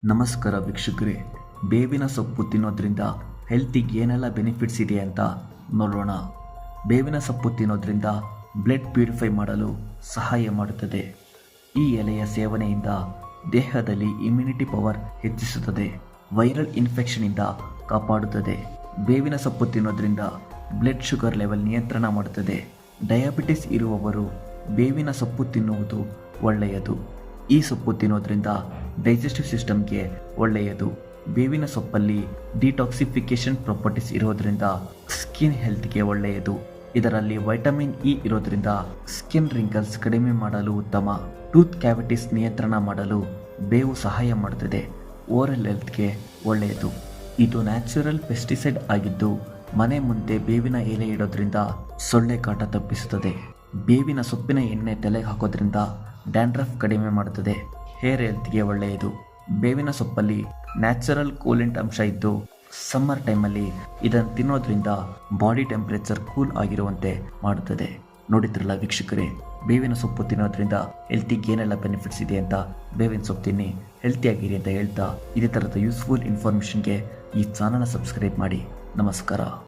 ನಮಸ್ಕಾರ ವೀಕ್ಷಕರೇ, ಬೇವಿನ ಸೊಪ್ಪು ತಿನ್ನೋದ್ರಿಂದ ಹೆಲ್ತಿಗೆ ಏನೆಲ್ಲ ಬೆನಿಫಿಟ್ಸ್ ಇದೆ ಅಂತ ನೋಡೋಣ. ಬೇವಿನ ಸೊಪ್ಪು ತಿನ್ನೋದ್ರಿಂದ ಬ್ಲಡ್ ಪ್ಯೂರಿಫೈ ಮಾಡಲು ಸಹಾಯ ಮಾಡುತ್ತದೆ. ಈ ಎಲೆಯ ಸೇವನೆಯಿಂದ ದೇಹದಲ್ಲಿ ಇಮ್ಯುನಿಟಿ ಪವರ್ ಹೆಚ್ಚಿಸುತ್ತದೆ. ವೈರಲ್ ಇನ್ಫೆಕ್ಷನ್ನಿಂದ ಕಾಪಾಡುತ್ತದೆ. ಬೇವಿನ ಸೊಪ್ಪು ತಿನ್ನೋದ್ರಿಂದ ಬ್ಲಡ್ ಶುಗರ್ ಲೆವೆಲ್ ನಿಯಂತ್ರಣ ಮಾಡುತ್ತದೆ. ಡಯಾಬಿಟಿಸ್ ಇರುವವರು ಬೇವಿನ ಸೊಪ್ಪು ತಿನ್ನುವುದು ಒಳ್ಳೆಯದು. ಈ ಸೊಪ್ಪು ತಿನ್ನೋದ್ರಿಂದ ಡೈಜೆಸ್ಟಿವ್ ಸಿಸ್ಟಮ್ಗೆ ಒಳ್ಳೆಯದು. ಬೇವಿನ ಸೊಪ್ಪಲ್ಲಿ ಡಿಟಾಕ್ಸಿಫಿಕೇಶನ್ ಪ್ರಾಪರ್ಟೀಸ್ ಇರೋದ್ರಿಂದ ಸ್ಕಿನ್ ಹೆಲ್ತ್ಗೆ ಒಳ್ಳೆಯದು. ಇದರಲ್ಲಿ ವೈಟಮಿನ್ ಇ ಇರೋದ್ರಿಂದ ಸ್ಕಿನ್ ರಿಂಕಲ್ಸ್ ಕಡಿಮೆ ಮಾಡಲು ಉತ್ತಮ. ಟೂತ್ ಕ್ಯಾವಿಟೀಸ್ ನಿಯಂತ್ರಣ ಮಾಡಲು ಬೇವು ಸಹಾಯ ಮಾಡುತ್ತದೆ. ಓರಲ್ ಹೆಲ್ತ್ಗೆ ಒಳ್ಳೆಯದು. ಇದು ನ್ಯಾಚುರಲ್ ಪೆಸ್ಟಿಸೈಡ್ ಆಗಿದ್ದು ಮನೆ ಮುಂದೆ ಬೇವಿನ ಎಲೆ ಇಡೋದ್ರಿಂದ ಸೊಳ್ಳೆ ಕಾಟ ತಪ್ಪಿಸುತ್ತದೆ. ಬೇವಿನ ಸೊಪ್ಪಿನ ಎಣ್ಣೆ ತಲೆಗೆ ಹಾಕೋದ್ರಿಂದ ಡ್ಯಾಂಡ್ರಫ್ ಕಡಿಮೆ ಮಾಡುತ್ತದೆ. ಹೇರ್ ಹೆಲ್ತ್ಗೆ ಒಳ್ಳೆಯದು. ಬೇವಿನ ಸೊಪ್ಪಲ್ಲಿ ನ್ಯಾಚುರಲ್ ಕೂಲೆಂಟ್ ಅಂಶ ಇದ್ದು ಸಮ್ಮರ್ ಟೈಮಲ್ಲಿ ಇದನ್ನು ತಿನ್ನೋದ್ರಿಂದ ಬಾಡಿ ಟೆಂಪರೇಚರ್ ಕೂಲ್ ಆಗಿರುವಂತೆ ಮಾಡುತ್ತದೆ. ನೋಡಿದ್ರಲ್ಲ ವೀಕ್ಷಕರೇ, ಬೇವಿನ ಸೊಪ್ಪು ತಿನ್ನೋದ್ರಿಂದ ಹೆಲ್ತಿಗೆ ಏನೆಲ್ಲ ಬೆನಿಫಿಟ್ಸ್ ಇದೆ ಅಂತ. ಬೇವಿನ ಸೊಪ್ಪು ತಿನ್ನಿ, ಹೆಲ್ತಿಯಾಗಿರಿ ಅಂತ ಹೇಳ್ತಾ ಇದೇ ಥರದ ಯೂಸ್ಫುಲ್ ಇನ್ಫಾರ್ಮೇಷನ್ಗೆ ಈ ಚಾನಲ್ನ ಸಬ್ಸ್ಕ್ರೈಬ್ ಮಾಡಿ. ನಮಸ್ಕಾರ.